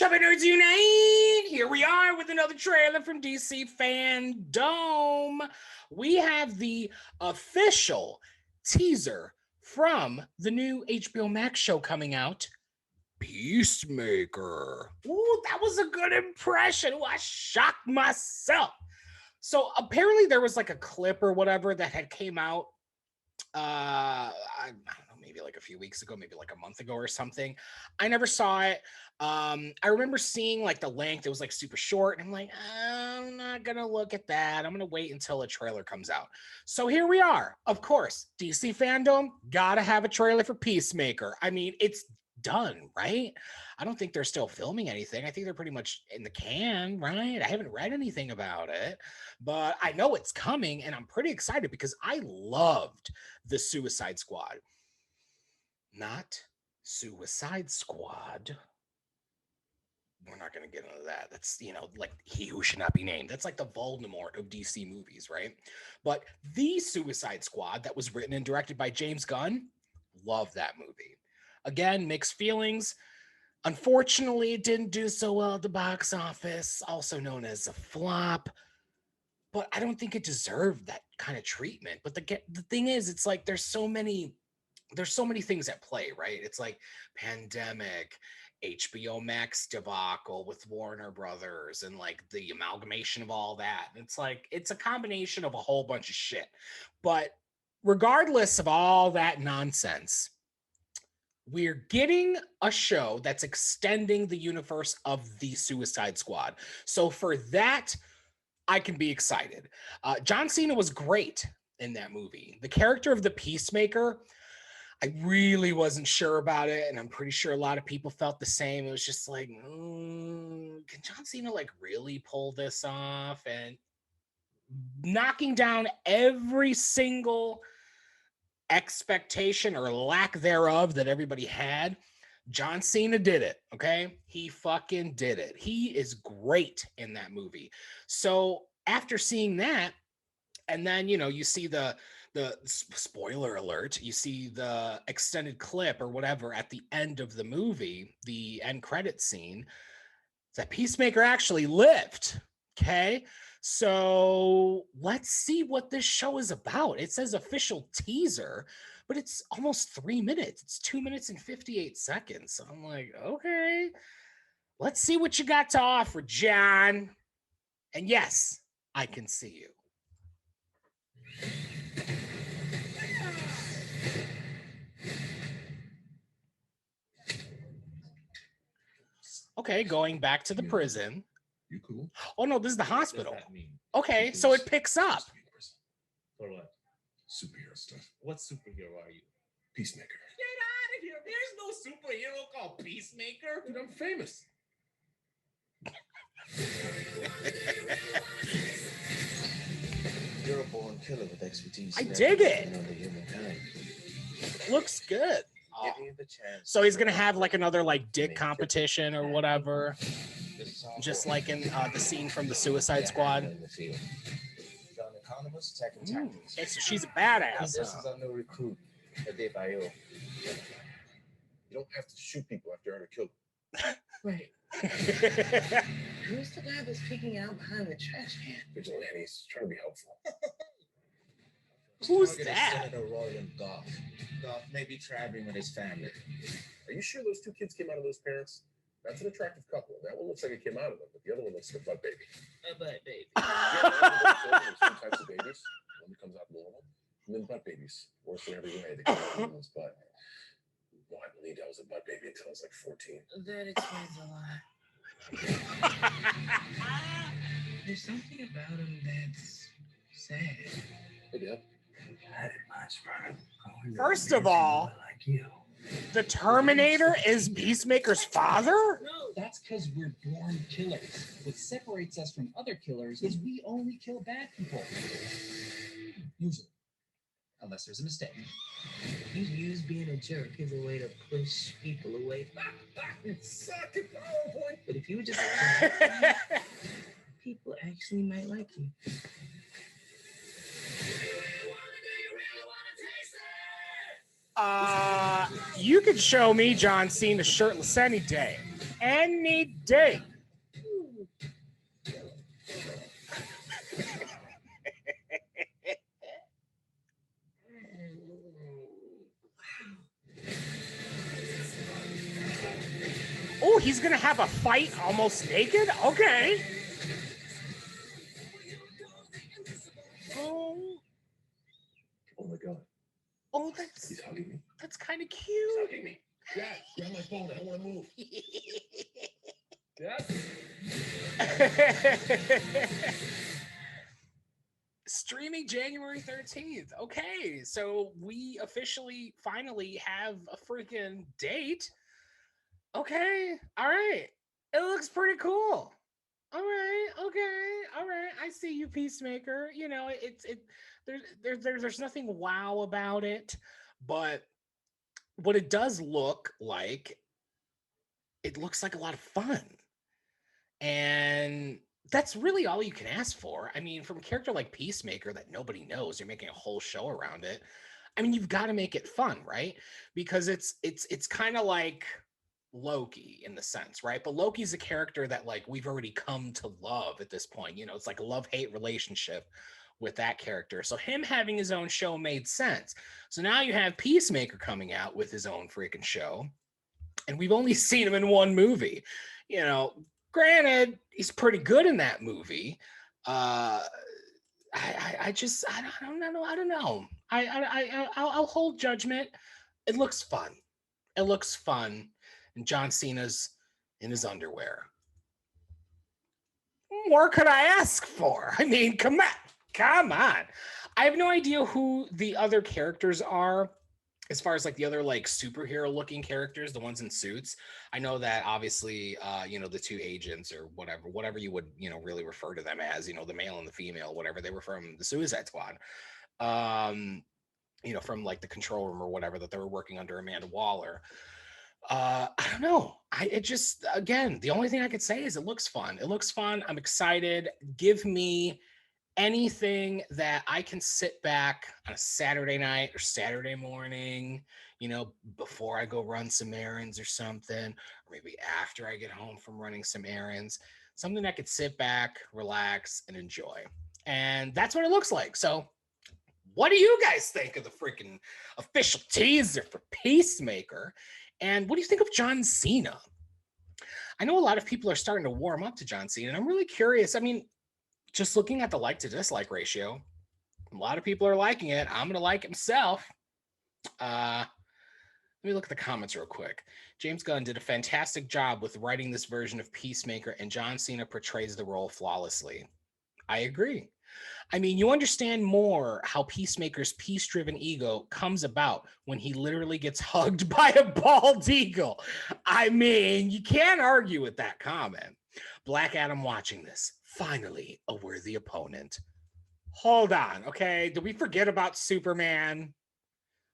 Top Nerds Unite! Here we are with another trailer from DC Fandome. We have the official teaser from the new HBO Max show coming out, Peacemaker. Ooh, that was a good impression. Ooh, I shocked myself. So apparently there was like a clip or whatever that had came out I don't know, maybe like a few weeks ago, maybe like a month ago or something. I never saw it. I remember seeing like the length, it was like super short, and I'm like, I'm not gonna look at that. I'm gonna wait until a trailer comes out. So here we are. Of course, DC Fandome gotta have a trailer for Peacemaker. I mean, it's done, right? I don't think they're still filming anything. I think they're pretty much in the can, right? I haven't read anything about it, but I know it's coming, and I'm pretty excited because I loved the Suicide Squad. Not Suicide Squad. We're not going to get into that. That's, like He Who Should Not Be Named. That's like the Voldemort of DC movies, right? But the Suicide Squad that was written and directed by James Gunn, love that movie. Again, mixed feelings. Unfortunately, it didn't do so well at the box office, also known as a flop. But I don't think it deserved that kind of treatment. But the thing is, it's like there's so many things at play, right? It's like pandemic, HBO Max debacle with Warner Brothers, and like the amalgamation of all that. And it's like it's a combination of a whole bunch of shit. But regardless of all that nonsense, we're getting a show that's extending the universe of the Suicide Squad. So for that, I can be excited. John Cena was great in that movie. The character of the Peacemaker, I really wasn't sure about it, and I'm pretty sure a lot of people felt the same. It was just like, can John Cena like really pull this off? And knocking down every single expectation or lack thereof that everybody had, John Cena did it, okay? He fucking did it. He is great in that movie. So after seeing that, and then, you see the spoiler alert, you see the extended clip or whatever at the end of the movie, the end credit scene, that Peacemaker actually lived, okay? So let's see what this show is about. It says official teaser, but it's almost 3 minutes. It's 2 minutes and 58 seconds. So I'm like, okay, let's see what you got to offer, John. And yes, I can see you. Okay, going back to the prison. You cool? Oh no, this is the hospital. What does that mean? Okay, so it picks up. For what? Superhero stuff. What superhero are you? Peacemaker. Get out of here. There's no superhero called Peacemaker. Dude, I'm famous. You're a born killer with expertise. I dig it. Another humankind. Looks good. Giving you the chance. So he's gonna have like another like dick competition or whatever, just like in the scene from the Suicide Squad. An economist attacking tactics. Okay, so she's a badass. This is a new recruit. You don't have to shoot people after you already killed them. Right. Who's the guy that's peeking out behind the trash can? Vigilantes, trying to be helpful. Who's Target is that? Senator Roland Goff. Goff may be traveling with his family. Are you sure those two kids came out of those parents? That's an attractive couple. That one looks like it came out of them, but the other one looks like a butt baby. A butt baby. There's two types of babies. One that comes out normal, and then butt babies. Worse in every way. They come out of one's butt. No, I believed I was a butt baby until I was like 14. That explains a lot. There's something about him that's sad. Hey, Dad. First of all, the Terminator is Peacemaker's father? No, that's because we're born killers. What separates us from other killers is we only kill bad people. Usually. Unless there's a mistake. You use being a jerk as a way to push people away. But if you were just people actually might like you. You could show me John Cena shirtless any day. any day. Oh, he's gonna have a fight almost naked? Okay. Oh, Oh my god, oh, he's hugging me. that's kind of He's cute. hugging me. Dad, grab my phone. I don't want to move. Dad. Streaming January 13th. Okay, so we officially finally have a freaking date. Okay, all right. It looks pretty cool. All right, okay, all right. I see you, Peacemaker. You know, there's nothing wow about it, but what it does look like, it looks like a lot of fun. And that's really all you can ask for. I mean, from a character like Peacemaker that nobody knows, you're making a whole show around it. I mean, you've got to make it fun, right? Because it's kind of like Loki in the sense, right? But Loki's a character that like we've already come to love at this point. You know, it's like a love-hate relationship with that character. So him having his own show made sense. So now you have Peacemaker coming out with his own freaking show, and we've only seen him in one movie. You know, granted, he's pretty good in that movie. I don't know. I'll hold judgment. It looks fun. It looks fun. And John Cena's in his underwear. What could I ask for? I mean, come on. I have no idea who the other characters are as far as like the other like superhero looking characters, the ones in suits. I know that obviously you know, the two agents or whatever you would, you know, really refer to them as, you know, the male and the female, whatever, they were from the Suicide Squad. You know, from like the control room or whatever, that they were working under Amanda Waller. I don't know. It just, again, the only thing I could say is it looks fun. It looks fun. I'm excited. Give me anything that I can sit back on a Saturday night or Saturday morning, you know, before I go run some errands or something, or maybe after I get home from running some errands, something I could sit back, relax, and enjoy. And that's what it looks like. So what do you guys think of the freaking official teaser for Peacemaker? And what do you think of John Cena? I know a lot of people are starting to warm up to John Cena, and I'm really curious. I mean, just looking at the like to dislike ratio, a lot of people are liking it. I'm going to like it myself. Let me look at the comments real quick. James Gunn did a fantastic job with writing this version of Peacemaker, and John Cena portrays the role flawlessly. I agree. I mean, you understand more how Peacemaker's peace-driven ego comes about when he literally gets hugged by a bald eagle. I mean, you can't argue with that comment. Black Adam watching this. Finally, a worthy opponent. Hold on, okay? Did we forget about Superman?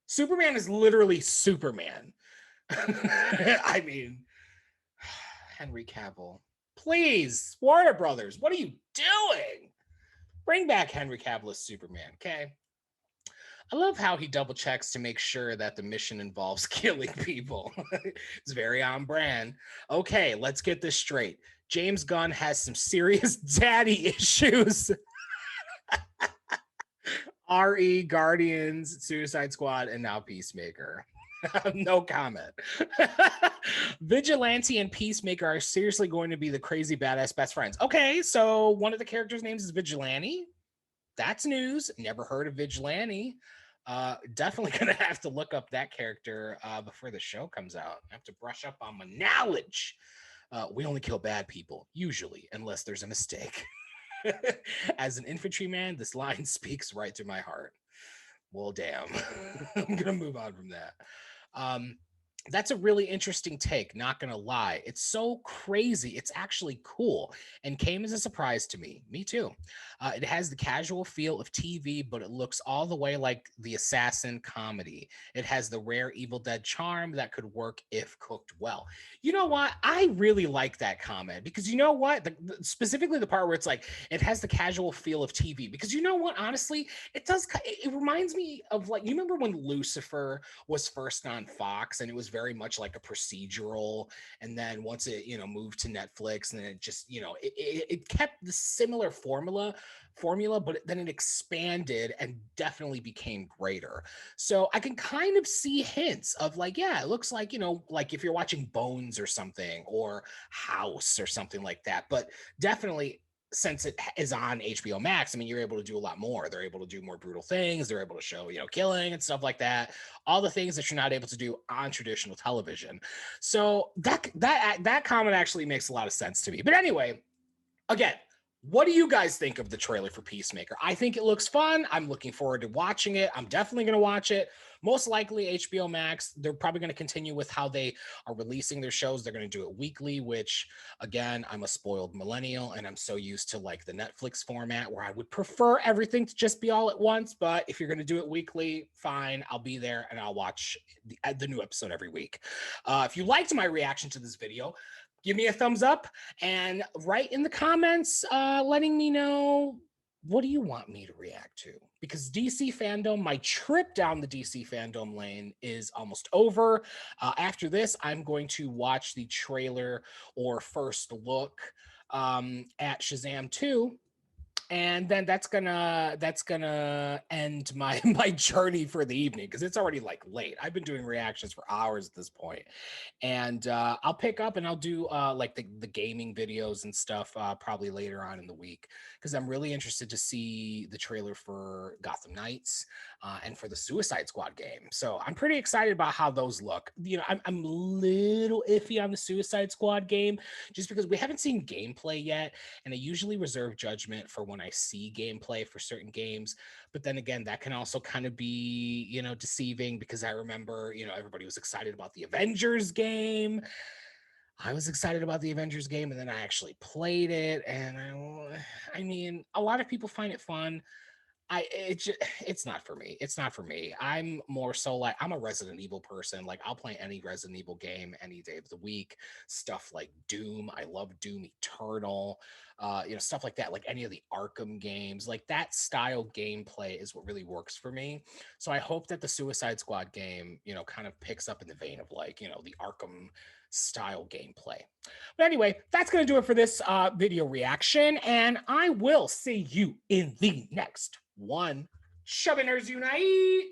Superman is literally Superman. I mean, Henry Cavill. Please, Warner Brothers, what are you doing? Bring back Henry Cavill as Superman, okay? I love how he double checks to make sure that the mission involves killing people. It's very on brand. Okay, let's get this straight. James Gunn has some serious daddy issues. RE, Guardians, Suicide Squad, and now Peacemaker. No comment. Vigilante and Peacemaker are seriously going to be the crazy badass best friends. Okay, so one of the characters' names is Vigilante. That's news. Never heard of Vigilante. Definitely gonna have to look up that character before the show comes out. I have to brush up on my knowledge. We only kill bad people, usually, unless there's a mistake. As an infantryman, this line speaks right to my heart. Well, damn. I'm gonna move on from that. That's a really interesting take, not gonna lie. It's so crazy. It's actually cool and came as a surprise to me. Me too. It has the casual feel of TV, but it looks all the way like the assassin comedy. It has the rare Evil Dead charm that could work if cooked well. You know what? I really like that comment because you know what? Specifically the part where it's like, it has the casual feel of TV. Because you know what? Honestly, it does. It reminds me of, like, you remember when Lucifer was first on Fox and it was was very much like a procedural, and then once it, you know, moved to Netflix, and then it just, you know, it kept the similar formula, but then it expanded and definitely became greater. So I can kind of see hints of like, yeah, it looks like, you know, like if you're watching Bones or something, or House or something like that. But definitely, since it is on HBO Max, I mean, you're able to do a lot more. They're able to do more brutal things. They're able to show, you know, killing and stuff like that. All the things that you're not able to do on traditional television. So that comment actually makes a lot of sense to me. But anyway, again, what do you guys think of the trailer for Peacemaker? I think it looks fun. I'm looking forward to watching it. I'm definitely going to watch it. Most likely HBO Max. They're probably going to continue with how they are releasing their shows. They're going to do it weekly, which, again, I'm a spoiled millennial and I'm so used to like the Netflix format where I would prefer everything to just be all at once. But if you're going to do it weekly, fine. I'll be there and I'll watch the new episode every week. If you liked my reaction to this video, give me a thumbs up and write in the comments letting me know, what do you want me to react to? Because DC Fandome, my trip down the DC Fandome lane is almost over. After this, I'm going to watch the trailer or first look at Shazam 2. And then that's gonna end my journey for the evening, because it's already like late. I've been doing reactions for hours at this point, and I'll pick up and I'll do like the gaming videos and stuff probably later on in the week, because I'm really interested to see the trailer for Gotham Knights and for the Suicide Squad game. So I'm pretty excited about how those look. You know, I'm a little iffy on the Suicide Squad game just because we haven't seen gameplay yet, and I usually reserve judgment for when I see gameplay for certain games. But then again, that can also kind of be, you know, deceiving, because I remember, you know, everybody was excited about the Avengers game. I was excited about the Avengers game, and then I actually played it, and I mean, a lot of people find it fun. It's not for me. It's not for me. I'm more so like, I'm a Resident Evil person. Like, I'll play any Resident Evil game any day of the week. Stuff like Doom. I love Doom Eternal. You know, stuff like that. Like any of the Arkham games. Like that style gameplay is what really works for me. So I hope that the Suicide Squad game, you know, kind of picks up in the vein of like, you know, the Arkham style gameplay. But anyway, that's going to do it for this video reaction, and I will see you in the next one. Shovingers unite!